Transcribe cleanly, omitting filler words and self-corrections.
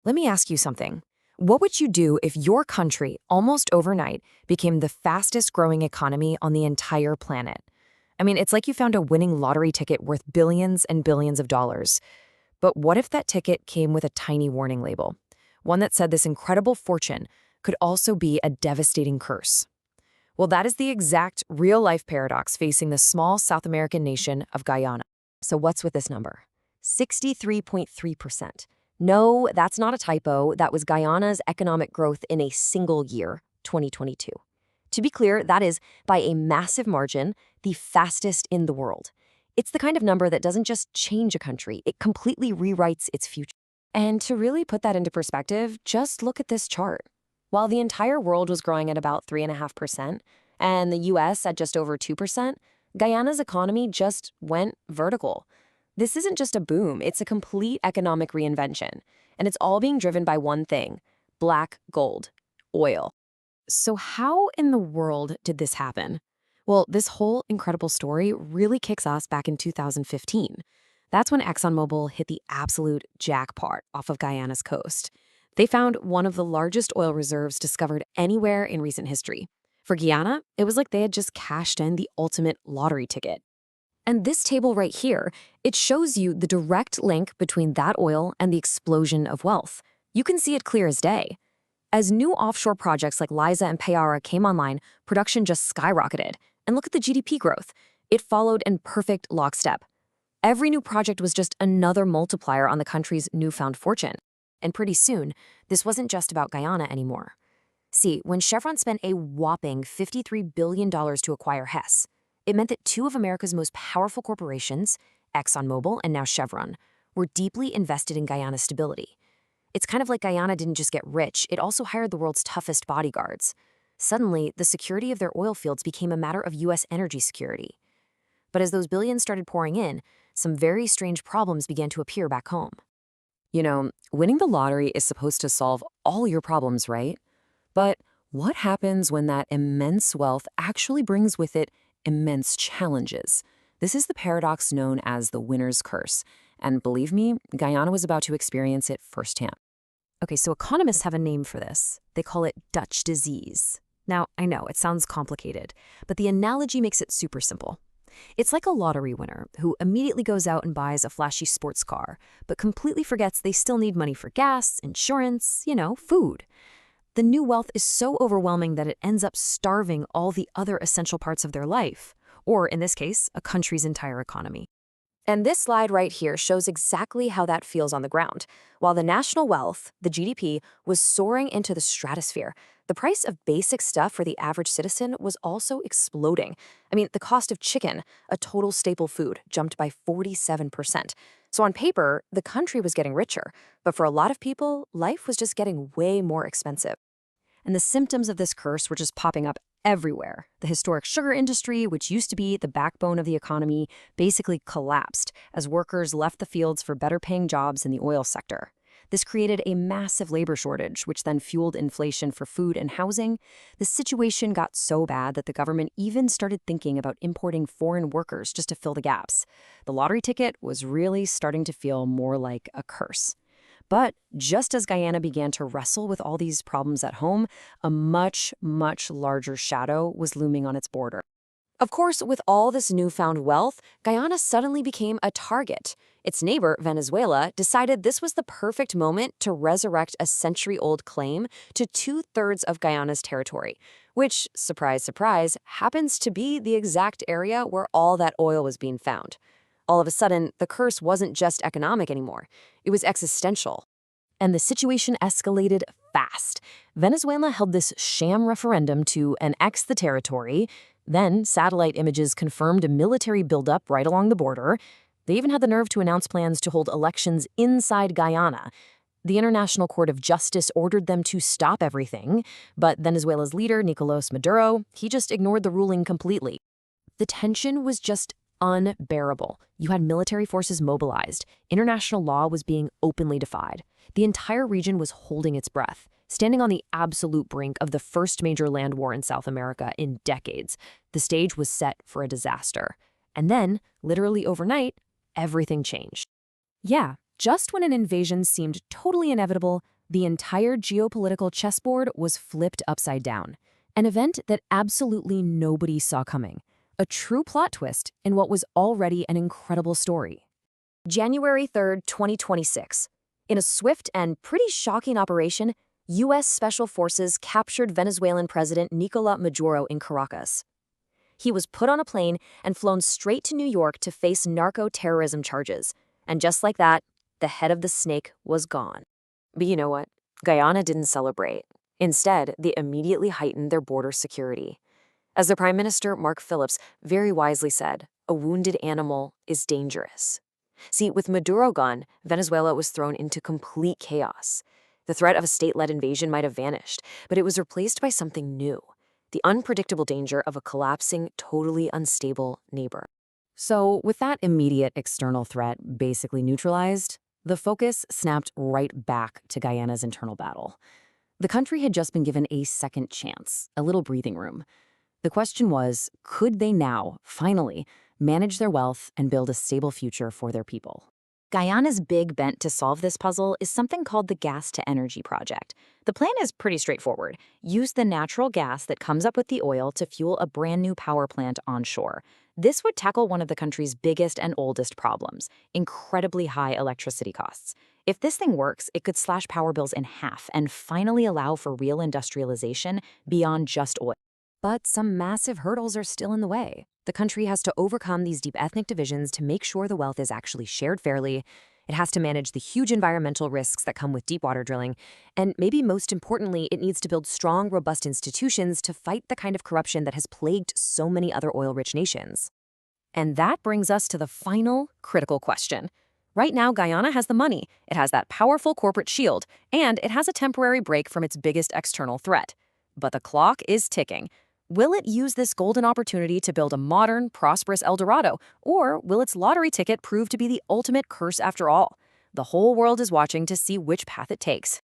Let me ask you something. What would you do if your country, almost overnight, became the fastest growing economy on the entire planet? I mean, it's like you found a winning lottery ticket worth billions and billions of dollars. But what if that ticket came with a tiny warning label? One that said this incredible fortune could also be a devastating curse. Well, that is the exact real-life paradox facing the small South American nation of Guyana. So what's with this number? 63.3%. No, that's not a typo. That was Guyana's economic growth in a single year, 2022. To be clear, that is, by a massive margin, the fastest in the world. It's the kind of number that doesn't just change a country, it completely rewrites its future. And to really put that into perspective, just look at this chart. While the entire world was growing at about 3.5%, and the US at just over 2%, Guyana's economy just went vertical. This isn't just a boom, it's a complete economic reinvention. And it's all being driven by one thing: black gold, oil. So how in the world did this happen? Well, this whole incredible story really kicks us back in 2015. That's when ExxonMobil hit the absolute jackpot off of Guyana's coast. They found one of the largest oil reserves discovered anywhere in recent history. For Guyana, it was like they had just cashed in the ultimate lottery ticket. And this table right here, it shows you the direct link between that oil and the explosion of wealth. You can see it clear as day. As new offshore projects like Liza and Payara came online, production just skyrocketed. And look at the GDP growth. It followed in perfect lockstep. Every new project was just another multiplier on the country's newfound fortune. And pretty soon, this wasn't just about Guyana anymore. See, when Chevron spent a whopping $53 billion to acquire Hess, it meant that two of America's most powerful corporations, ExxonMobil and now Chevron, were deeply invested in Guyana's stability. It's kind of like Guyana didn't just get rich, it also hired the world's toughest bodyguards. Suddenly, the security of their oil fields became a matter of U.S. energy security. But as those billions started pouring in, some very strange problems began to appear back home. You know, winning the lottery is supposed to solve all your problems, right? But what happens when that immense wealth actually brings with it immense challenges? This is the paradox known as the winner's curse. And believe me, Guyana was about to experience it firsthand. Okay, so economists have a name for this. They call it Dutch disease. Now, I know it sounds complicated, but the analogy makes it super simple. It's like a lottery winner who immediately goes out and buys a flashy sports car, but completely forgets they still need money for gas, insurance, food. The new wealth is so overwhelming that it ends up starving all the other essential parts of their life, or in this case, a country's entire economy. And this slide right here shows exactly how that feels on the ground. While the national wealth, the GDP, was soaring into the stratosphere, the price of basic stuff for the average citizen was also exploding. I mean, the cost of chicken, a total staple food, jumped by 47%. So on paper, the country was getting richer, but for a lot of people, life was just getting way more expensive. And the symptoms of this curse were just popping up everywhere. The historic sugar industry, which used to be the backbone of the economy, basically collapsed as workers left the fields for better-paying jobs in the oil sector. This created a massive labor shortage, which then fueled inflation for food and housing. The situation got so bad that the government even started thinking about importing foreign workers just to fill the gaps. The lottery ticket was really starting to feel more like a curse. But just as Guyana began to wrestle with all these problems at home, a much, much larger shadow was looming on its border. Of course, with all this newfound wealth, Guyana suddenly became a target. Its neighbor, Venezuela, decided this was the perfect moment to resurrect a century-old claim to 2/3 of Guyana's territory, which, surprise, surprise, happens to be the exact area where all that oil was being found. All of a sudden, the curse wasn't just economic anymore. It was existential. And the situation escalated fast. Venezuela held this sham referendum to annex the territory. Then satellite images confirmed a military buildup right along the border. They even had the nerve to announce plans to hold elections inside Guyana. The International Court of Justice ordered them to stop everything, but Venezuela's leader, Nicolás Maduro, he just ignored the ruling completely. The tension was just unbearable. You had military forces mobilized. International law was being openly defied. The entire region was holding its breath, standing on the absolute brink of the first major land war in South America in decades. The stage was set for a disaster. And then, literally overnight, everything changed. Yeah, Just when an invasion seemed totally inevitable, the entire geopolitical chessboard was flipped upside down. An event that absolutely nobody saw coming. A true plot twist in what was already an incredible story. January 3rd, 2026. In a swift and pretty shocking operation, U.S. Special Forces captured Venezuelan President Nicolás Maduro in Caracas. He was put on a plane and flown straight to New York to face narco-terrorism charges. And just like that, the head of the snake was gone. But you know what? Guyana didn't celebrate. Instead, they immediately heightened their border security. As the Prime Minister, Mark Phillips, very wisely said, a wounded animal is dangerous. See, with Maduro gone, Venezuela was thrown into complete chaos. The threat of a state-led invasion might have vanished, but it was replaced by something new, the unpredictable danger of a collapsing, totally unstable neighbor. So, with that immediate external threat basically neutralized, the focus snapped right back to Guyana's internal battle. The country had just been given a second chance, a little breathing room. The question was, could they now, finally, manage their wealth and build a stable future for their people? Guyana's big bet to solve this puzzle is something called the Gas-to-Energy Project. The plan is pretty straightforward. Use the natural gas that comes up with the oil to fuel a brand new power plant onshore. This would tackle one of the country's biggest and oldest problems, incredibly high electricity costs. If this thing works, it could slash power bills in half and finally allow for real industrialization beyond just oil. But some massive hurdles are still in the way. The country has to overcome these deep ethnic divisions to make sure the wealth is actually shared fairly. It has to manage the huge environmental risks that come with deepwater drilling. And maybe most importantly, it needs to build strong, robust institutions to fight the kind of corruption that has plagued so many other oil-rich nations. And that brings us to the final, critical question. Right now, Guyana has the money, it has that powerful corporate shield, and it has a temporary break from its biggest external threat. But the clock is ticking. Will it use this golden opportunity to build a modern, prosperous El Dorado, or will its lottery ticket prove to be the ultimate curse after all? The whole world is watching to see which path it takes.